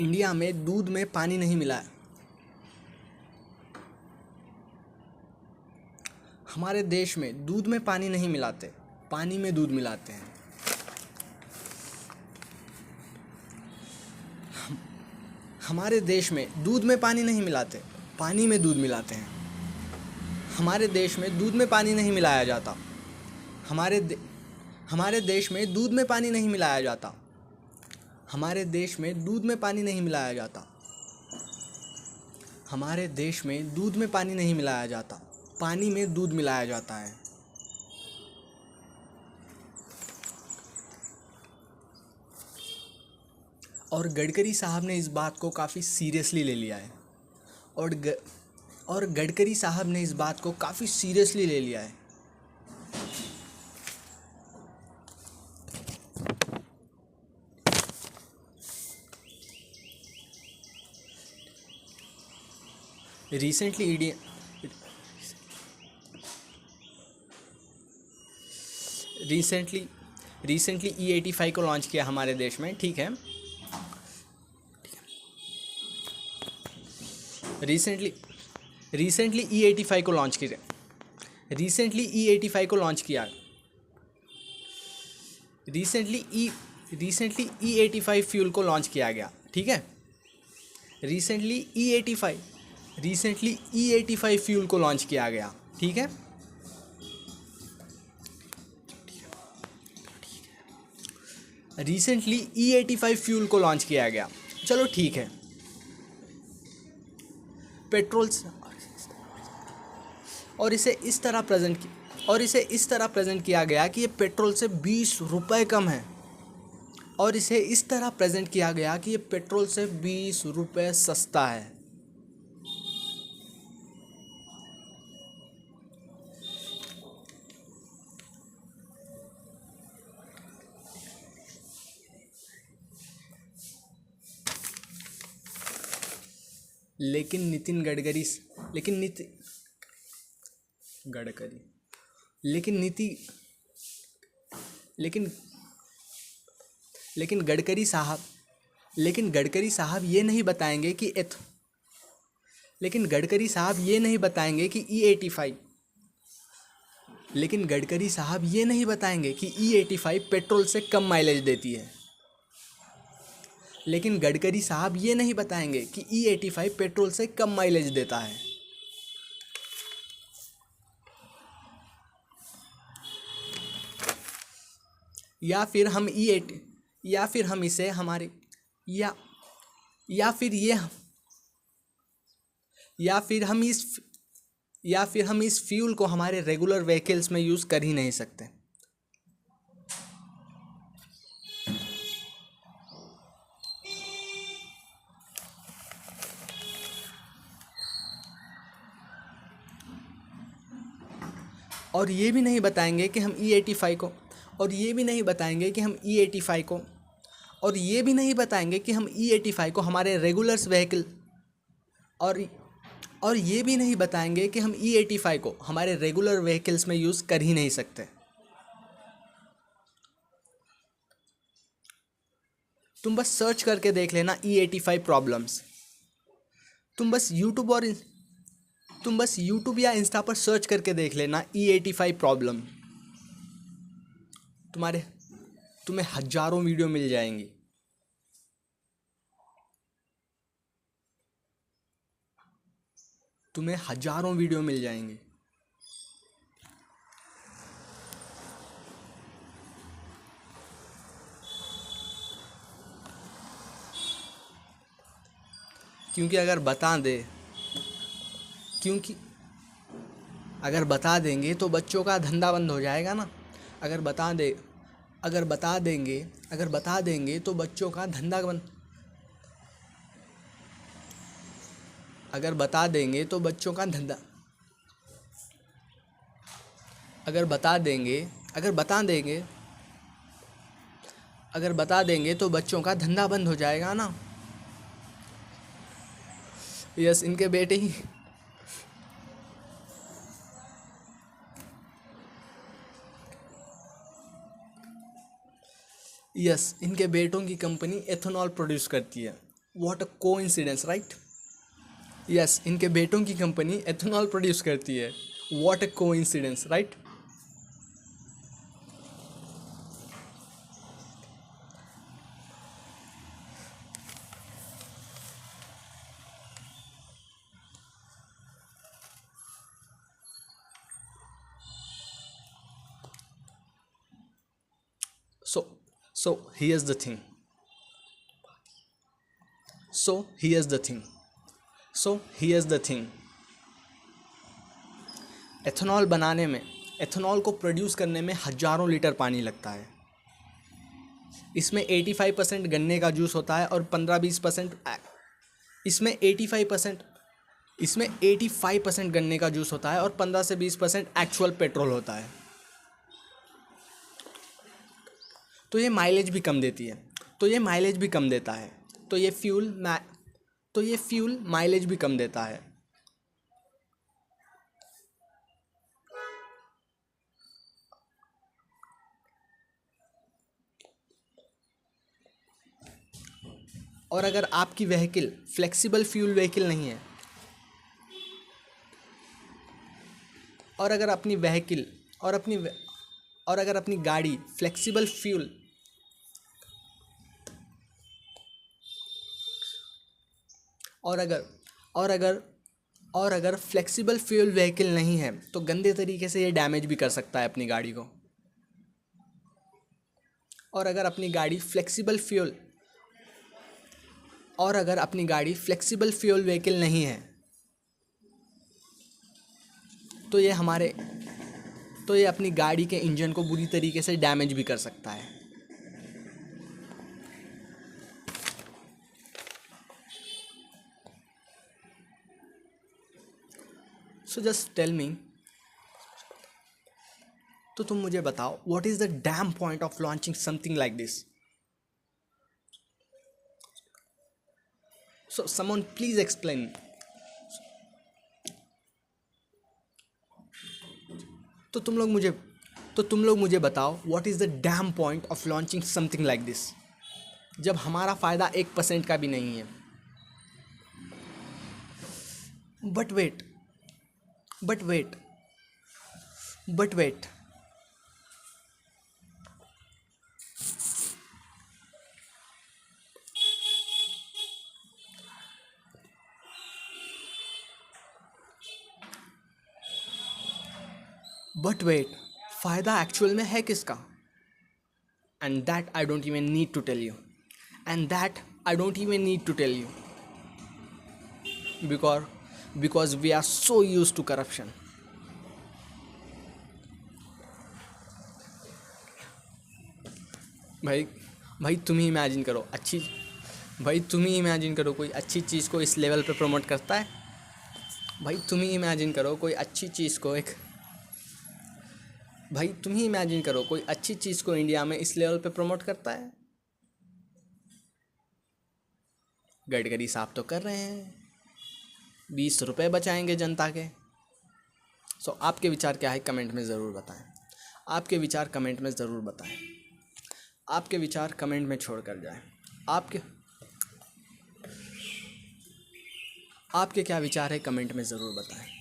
India में दूध में पानी नहीं मिला है। हमारे देश में दूध में पानी नहीं मिलाते, पानी में दूध मिलाते हैं। हमारे देश में दूध में पानी नहीं मिलाते, पानी में दूध मिलाते हैं। हमारे देश में दूध में पानी नहीं मिलाया जाता। हमारे देश में दूध में पानी नहीं मिलाया जाता। हमारे देश में दूध में पानी नहीं मिलाया जाता। हमारे देश में दूध में पानी नहीं मिलाया जाता, पानी में दूध मिलाया जाता है। और गडकरी साहब ने इस बात को काफ़ी सीरियसली ले लिया है। और गडकरी साहब ने इस बात को काफ़ी सीरियसली ले लिया है। रिसेंटली E85 को लॉन्च किया हमारे देश में, ठीक है। रिसेंटली E85 को लॉन्च किया। रिसेंटली E85 को लॉन्च किया। रिसेंटली E85 फ्यूल को लॉन्च किया गया, ठीक है। रिसेंटली E85 फ्यूल को लॉन्च किया गया, ठीक है। रिसेंटली E85 फ्यूल को लॉन्च किया गया, चलो ठीक है। पेट्रोल और इसे इस तरह प्रेजेंट किया गया कि ये पेट्रोल से 20 रुपये कम है। और इसे इस तरह प्रेजेंट किया गया कि ये पेट्रोल से 20 रुपये सस्ता है। लेकिन गडकरी साहब ये नहीं बताएंगे कि E85 पेट्रोल से कम माइलेज देती है। लेकिन गडकरी साहब ये नहीं बताएंगे कि E85 पेट्रोल से कम माइलेज देता है। या फिर हम इस फ्यूल को हमारे रेगुलर व्हीकल्स में यूज़ कर ही नहीं सकते। और ये भी नहीं बताएंगे कि हम E85 को हमारे रेगुलर्स व्हीकल और ये भी नहीं बताएंगे कि हम E85 को हमारे रेगुलर व्हीकल्स में यूज़ कर ही नहीं सकते। तुम बस सर्च करके देख लेना E85 प्रॉब्लम्स। तुम बस यूट्यूब या इंस्टा पर सर्च करके देख लेना E85 प्रॉब्लम। तुम्हें हजारों वीडियो मिल जाएंगी। क्योंकि अगर बता देंगे तो बच्चों का धंधा बंद हो जाएगा ना। अगर बता देंगे तो बच्चों का धंधा बंद। अगर बता देंगे तो बच्चों का धंधा अगर बता देंगे तो बच्चों का धंधा बंद हो जाएगा ना। यस, इनके बेटों की कंपनी एथेनॉल प्रोड्यूस करती है। What a coincidence, right? Yes, इनके बेटों की कंपनी एथेनॉल प्रोड्यूस करती है। What a coincidence, right? So, so here's the thing. So here's the thing. So here's the thing. Ethanol बनाने में, एथेनॉल को प्रोड्यूस करने में हजारों लीटर पानी लगता है। इसमें 85% गन्ने का जूस होता है और 15-20% इसमें 85% इसमें 85% गन्ने का जूस होता है और 15 से 20% एक्चुअल पेट्रोल होता है। तो ये माइलेज भी कम देती है, तो ये माइलेज भी कम देता है, तो ये फ्यूल माइलेज भी कम देता है। और अगर आपकी व्हीकल फ्लेक्सिबल फ्यूल व्हीकल नहीं है, और अगर अपनी व्हीकल और अगर अपनी गाड़ी फ्लेक्सिबल फ्यूल और अगर फ्लेक्सिबल फ्यूल व्हीकल नहीं है तो गंदे तरीके से ये डैमेज भी कर सकता है अपनी गाड़ी को। और अगर अपनी गाड़ी फ्लेक्सिबल फ्यूल व्हीकल नहीं है तो ये अपनी गाड़ी के इंजन को बुरी तरीके से डैमेज भी कर सकता है। सो जस्ट टेल मी, तो तुम मुझे बताओ, what is the damn point of launching something like this? So someone please explain. तो तुम लोग मुझे बताओ, what is the damn point of launching something like this, जब हमारा फायदा 1% का भी नहीं है। But wait But wait, but wait. But wait, फायदा एक्चुअल में है किसका? And that I don't even need to tell you. Because we are so used to corruption. भाई तुम ही इमेजिन करो कोई अच्छी चीज़ को इस लेवल पे प्रमोट करता है। भाई तुम ही इमेजिन करो कोई अच्छी चीज़ को इंडिया में इस लेवल पे प्रमोट करता है। गडकरी साहब तो कर रहे हैं, 20 रुपये बचाएंगे जनता के। सो आपके विचार क्या है कमेंट में ज़रूर बताएं। आपके विचार कमेंट में छोड़ कर जाएं। आपके क्या विचार है कमेंट में ज़रूर बताएं।